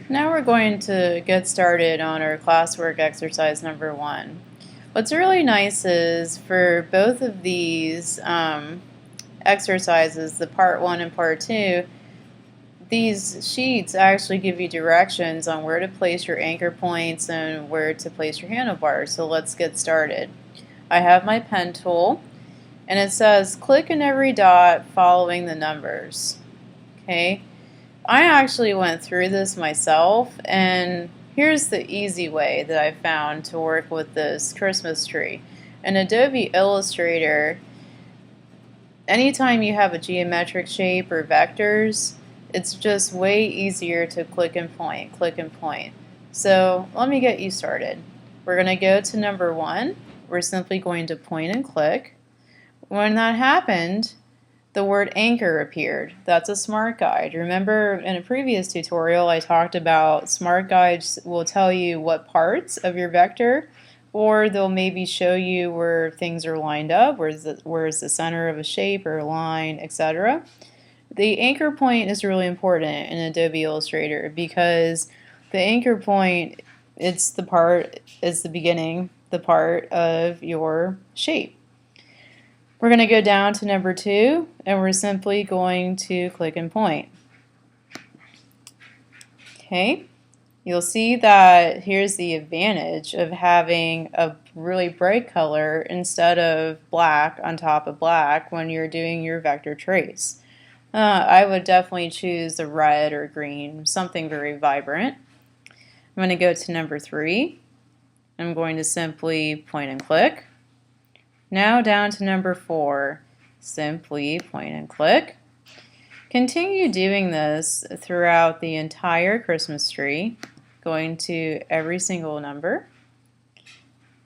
Now we're going to get started on our classwork exercise number 1. What's really nice is for both of these exercises, the part 1 and part 2, these sheets actually give you directions on where to place your anchor points and where to place your handlebars. So let's get started. I have my pen tool and it says click in every dot following the numbers. Okay. I actually went through this myself, and here's the easy way that I found to work with this Christmas tree. In Adobe Illustrator, anytime you have a geometric shape or vectors, it's just way easier to click and point. So let me get you started. We're going to go to number 1. We're simply going to point and click. When that happened, the word anchor appeared. That's a smart guide. Remember in a previous tutorial I talked about smart guides will tell you what parts of your vector, or they'll maybe show you where things are lined up, where's the center of a shape or a line, etc. The anchor point is really important in Adobe Illustrator because the anchor point, it's the beginning, the part of your shape. We're going to go down to number 2 and we're simply going to click and point. Okay, you'll see that here's the advantage of having a really bright color instead of black on top of black when you're doing your vector trace. I would definitely choose a red or green, something very vibrant. I'm going to go to number 3. I'm going to simply point and click. Now down to number 4, simply point and click. Continue doing this throughout the entire Christmas tree, going to every single number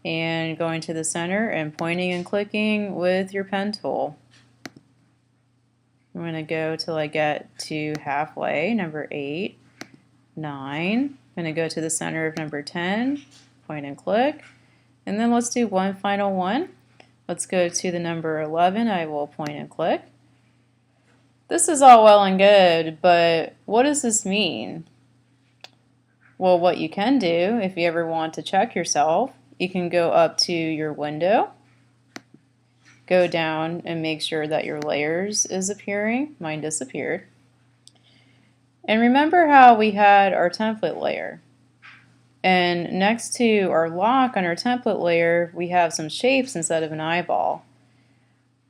and going to the center and pointing and clicking with your pen tool. I'm going to go till I get to halfway, number 8, 9. I'm going to go to the center of number 10, point and click, and then let's do one final one. Let's go to the number 11. I will point and click. This is all well and good, but what does this mean? Well, what you can do, if you ever want to check yourself, you can go up to your window, go down and make sure that your layers is appearing. Mine disappeared. And remember how we had our template layer. And next to our lock on our template layer, we have some shapes instead of an eyeball.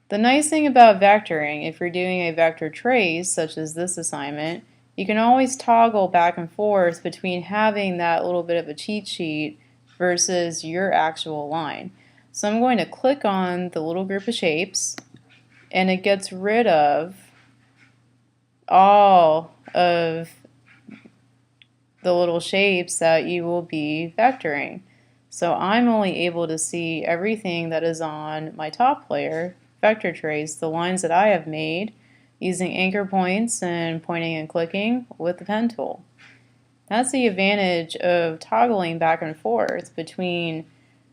The nice thing about vectoring, if you're doing a vector trace, such as this assignment, you can always toggle back and forth between having that little bit of a cheat sheet versus your actual line. So I'm going to click on the little group of shapes, and it gets rid of all of the little shapes that you will be vectoring. So I'm only able to see everything that is on my top layer, vector trace, the lines that I have made using anchor points and pointing and clicking with the pen tool. That's the advantage of toggling back and forth between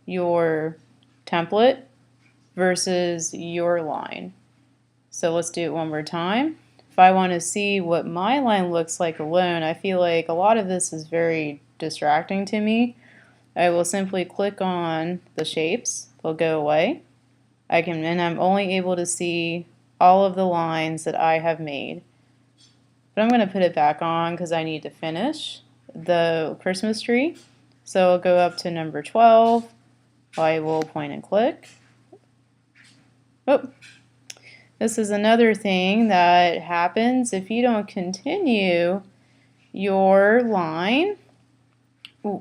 your template versus your line. So let's do it one more time. If I want to see what my line looks like alone, I feel like a lot of this is very distracting to me. I will simply click on the shapes. They'll go away. And I'm only able to see all of the lines that I have made. But I'm going to put it back on because I need to finish the Christmas tree. So I'll go up to number 12. I will point and click. Oh. This is another thing that happens if you don't continue your line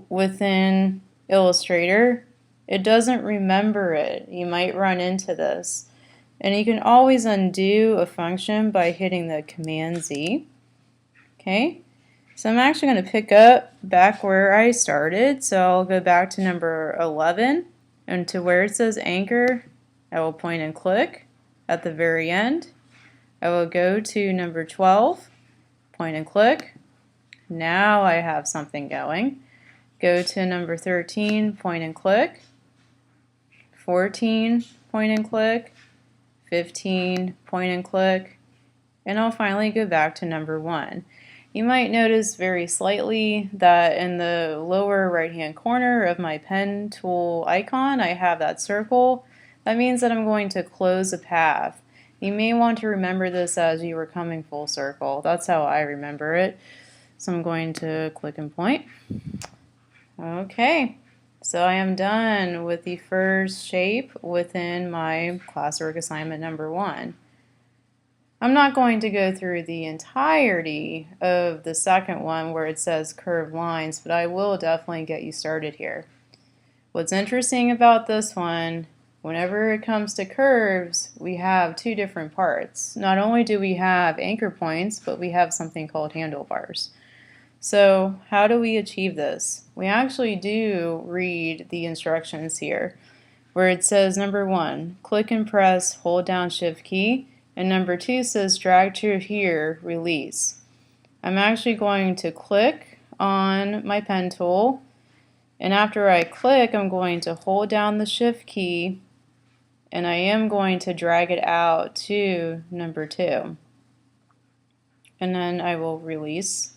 within Illustrator. It doesn't remember it. You might run into this. And you can always undo a function by hitting the Command Z. Okay, so I'm actually going to pick up back where I started. So I'll go back to number 11 and to where it says anchor, I will point and click. At the very end, I will go to number 12, point and click. Now I have something going. Go to number 13, point and click. 14, point and click. 15, point and click. And I'll finally go back to number 1. You might notice very slightly that in the lower right hand corner of my pen tool icon I have that circle. That means that I'm going to close a path. You may want to remember this as you were coming full circle. That's how I remember it. So I'm going to click and point. Okay, so I am done with the first shape within my classwork assignment number 1. I'm not going to go through the entirety of the second one where it says curved lines, but I will definitely get you started here. What's interesting about this one, whenever it comes to curves, we have two different parts. Not only do we have anchor points, but we have something called handlebars. So how do we achieve this? We actually do read the instructions here, where it says number 1, click and press, hold down shift key, and number 2 says drag to here, release. I'm actually going to click on my pen tool, and after I click I'm going to hold down the shift key and I am going to drag it out to number 2, and then I will release.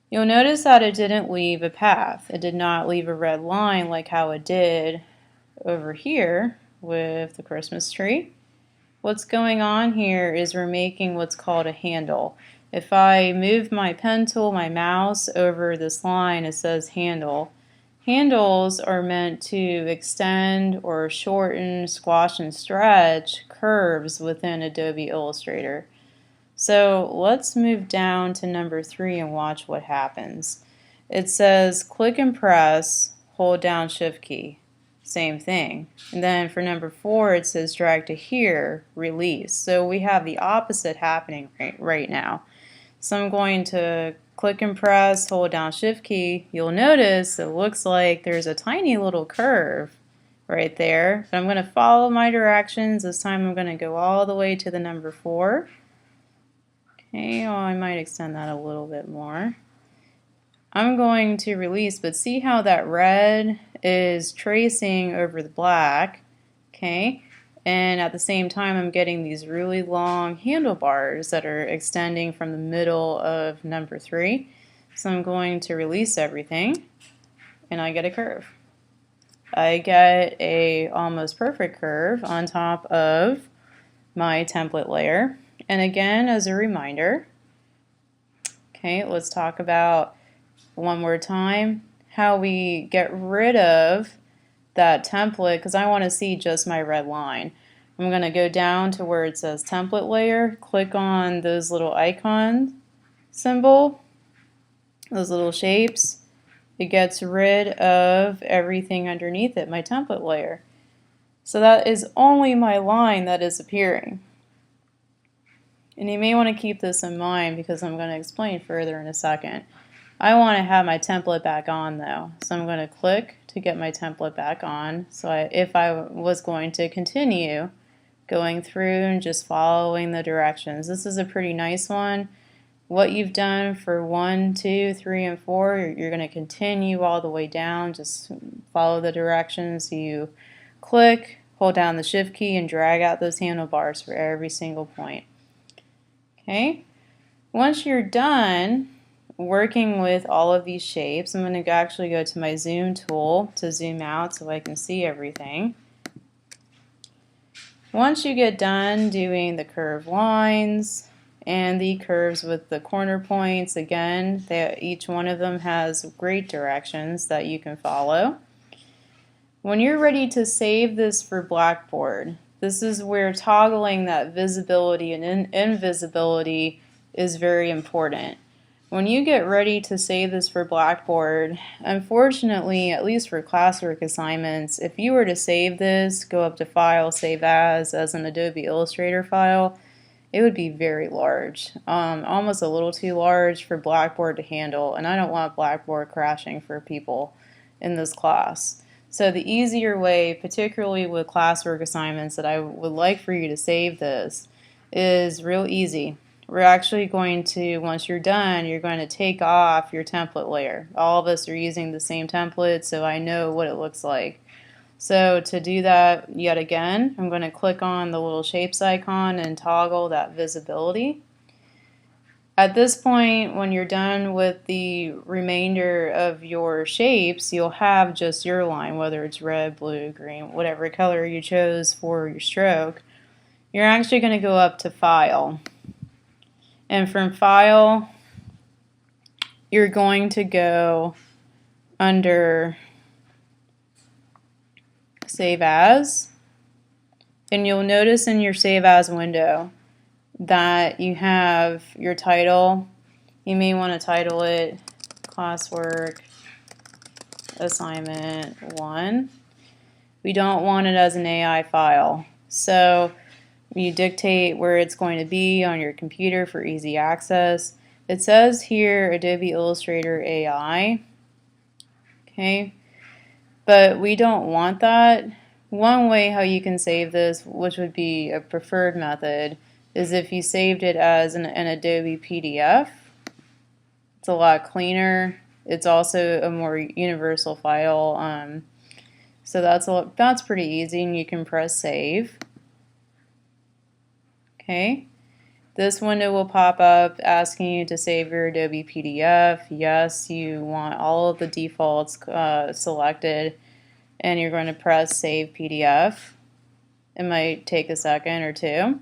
You'll notice that it didn't leave a path. It did not leave a red line like how it did over here with the Christmas tree. What's going on here is we're making what's called a handle. If I move my pen tool, my mouse over this line, it says handle. Handles are meant to extend or shorten, squash, and stretch curves within Adobe Illustrator. So let's move down to number 3 and watch what happens. It says click and press, hold down shift key. Same thing. And then for number 4 it says drag to here, release. So we have the opposite happening right now. So I'm going to click and press, hold down shift key. You'll notice it looks like there's a tiny little curve right there. But I'm going to follow my directions. This time I'm going to go all the way to the number 4. Okay, oh, I might extend that a little bit more. I'm going to release, but see how that red is tracing over the black, okay? And at the same time I'm getting these really long handlebars that are extending from the middle of number 3. So I'm going to release everything and I get a curve. I get a almost perfect curve on top of my template layer. And again, as a reminder, okay, let's talk about one more time how we get rid of that template, because I want to see just my red line. I'm going to go down to where it says template layer, click on those little icon symbol, those little shapes. It gets rid of everything underneath it, my template layer. So that is only my line that is appearing. And you may want to keep this in mind because I'm going to explain further in a second. I want to have my template back on though, so I'm going to click to get my template back on. So if I was going to continue going through and just following the directions, this is a pretty nice one. What you've done for 1, 2, 3, and 4, you're going to continue all the way down. Just follow the directions. You click, hold down the shift key, and drag out those handlebars for every single point. Okay, once you're done working with all of these shapes, I'm going to actually go to my zoom tool to zoom out so I can see everything. Once you get done doing the curved lines and the curves with the corner points, again, each one of them has great directions that you can follow. When you're ready to save this for Blackboard, this is where toggling that visibility and invisibility is very important. When you get ready to save this for Blackboard, unfortunately, at least for classwork assignments, if you were to save this, go up to File, Save As an Adobe Illustrator file, it would be very large, almost a little too large for Blackboard to handle, and I don't want Blackboard crashing for people in this class. So the easier way, particularly with classwork assignments, that I would like for you to save this is real easy. We're actually going to, once you're done, you're going to take off your template layer. All of us are using the same template, so I know what it looks like. So to do that yet again, I'm going to click on the little shapes icon and toggle that visibility. At this point, when you're done with the remainder of your shapes, you'll have just your line, whether it's red, blue, green, whatever color you chose for your stroke. You're actually going to go up to File. And from File, you're going to go under Save As. And you'll notice in your Save As window that you have your title. You may want to title it Classwork Assignment 1. We don't want it as an AI file. So you dictate where it's going to be on your computer for easy access. It says here Adobe Illustrator AI. Okay, but we don't want that. One way how you can save this, which would be a preferred method, is if you saved it as an Adobe PDF. It's a lot cleaner. It's also a more universal file. So that's pretty easy, and you can press save. Okay. This window will pop up asking you to save your Adobe PDF. Yes, you want all of the defaults selected, and you're going to press Save PDF. It might take a second or two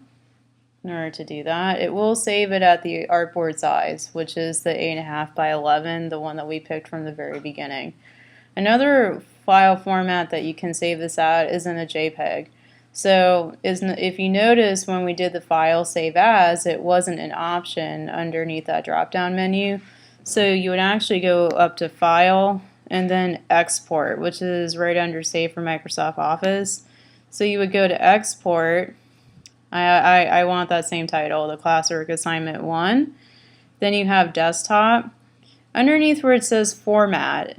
in order to do that. It will save it at the artboard size, which is the 8.5 by 11, the one that we picked from the very beginning. Another file format that you can save this at is in a JPEG. So if you notice when we did the file save as, it wasn't an option underneath that drop down menu. So you would actually go up to File and then Export, which is right under Save for Microsoft Office. So you would go to Export. I want that same title, the Classwork Assignment 1. Then you have Desktop. Underneath where it says Format,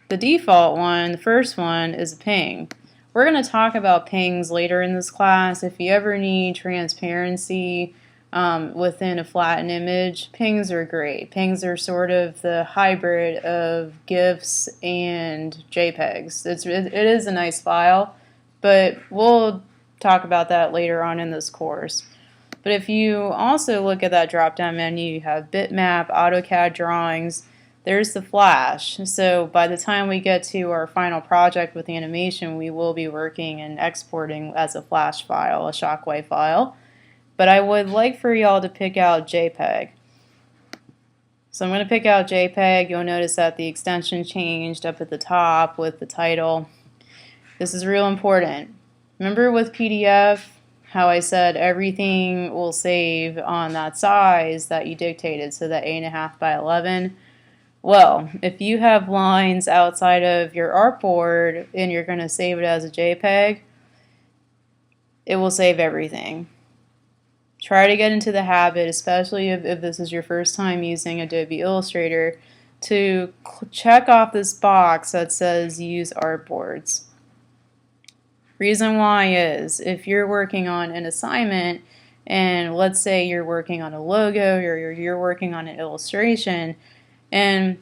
the default one, the first one, is a ping. We're going to talk about pings later in this class. If you ever need transparency within a flattened image, pings are great. Pings are sort of the hybrid of GIFs and JPEGs. It is a nice file, but we'll talk about that later on in this course. But if you also look at that drop-down menu, you have Bitmap, AutoCAD drawings. There's the Flash. So by the time we get to our final project with the animation, we will be working and exporting as a Flash file, a Shockwave file. But I would like for y'all to pick out JPEG. So I'm going to pick out JPEG. You'll notice that the extension changed up at the top with the title. This is real important. Remember with PDF how I said everything will save on that size that you dictated, so that 8.5 by 11? Well, if you have lines outside of your artboard and you're going to save it as a JPEG, it will save everything. Try to get into the habit, especially if this is your first time using Adobe Illustrator, to check off this box that says Use Artboards. Reason why is, if you're working on an assignment, and let's say you're working on a logo or you're working on an illustration, and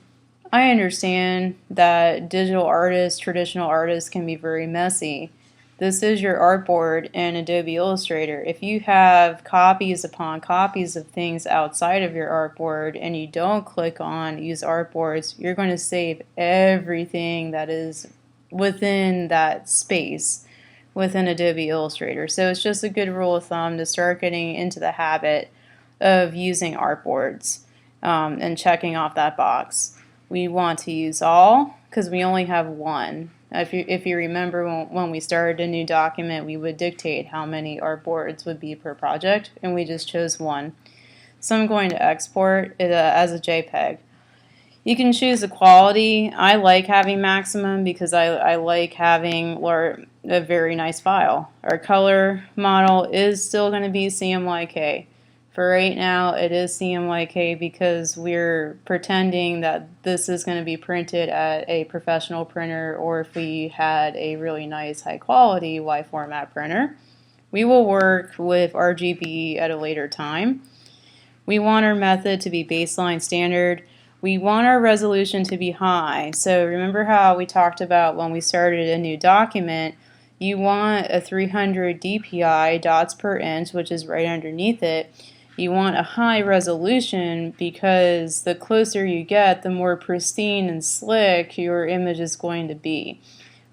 I understand that digital artists, traditional artists can be very messy. This is your artboard in Adobe Illustrator. If you have copies upon copies of things outside of your artboard and you don't click on Use Artboards, you're going to save everything that is within that space within Adobe Illustrator. So it's just a good rule of thumb to start getting into the habit of using artboards. And checking off that box. We want to use all because we only have one. If you remember when we started a new document, we would dictate how many artboards would be per project, and we just chose one. So I'm going to export it as a JPEG. You can choose the quality. I like having maximum because I like having a very nice file. Our color model is still going to be CMYK. For right now, it is CMYK because we're pretending that this is going to be printed at a professional printer, or if we had a really nice high quality Y format printer. We will work with RGB at a later time. We want our method to be baseline standard. We want our resolution to be high. So remember how we talked about when we started a new document, you want a 300 DPI, dots per inch, which is right underneath it. You want a high resolution because the closer you get, the more pristine and slick your image is going to be.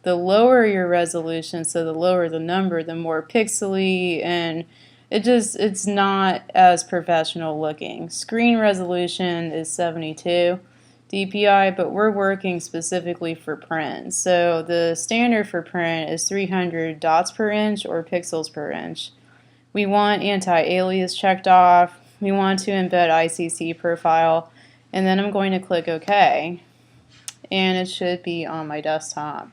The lower your resolution, so the lower the number, the more pixely, and it's not as professional looking. Screen resolution is 72 DPI, but we're working specifically for print. So the standard for print is 300 dots per inch or pixels per inch. We want anti-alias checked off. We want to embed ICC profile, and then I'm going to click OK, and it should be on my desktop.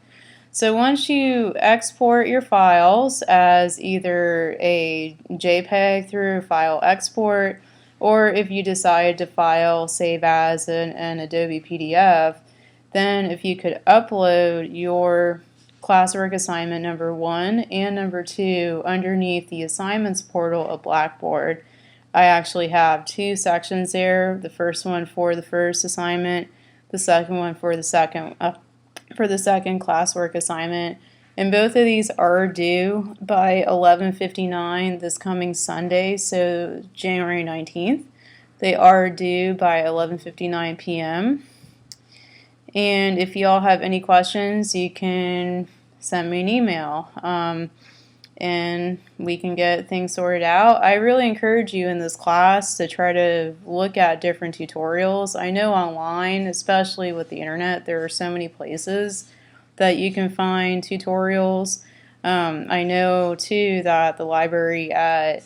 So once you export your files as either a JPEG through file export, or if you decide to file save as an Adobe PDF, then if you could upload your classwork assignment number 1 and number 2 underneath the assignments portal of Blackboard. I actually have 2 sections there, the first one for the first assignment, the second one for the second classwork assignment, and both of these are due by 11:59 this coming Sunday, so January 19th. They are due by 11:59 p.m. And if you all have any questions, you can send me an email, and we can get things sorted out. I really encourage you in this class to try to look at different tutorials. I know online, especially with the internet, there are so many places that you can find tutorials. I know too that the library at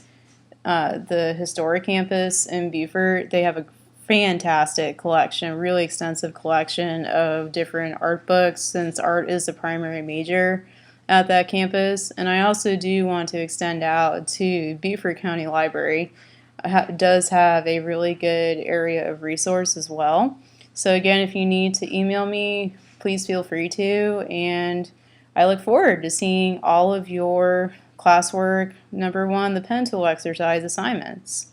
the historic campus in Beaufort, they have a fantastic collection, really extensive collection of different art books, since art is the primary major at that campus. And I also do want to extend out to Beaufort County Library. It does have a really good area of resource as well. So again, if you need to email me, please feel free to, and I look forward to seeing all of your classwork number 1, the pen tool exercise assignments.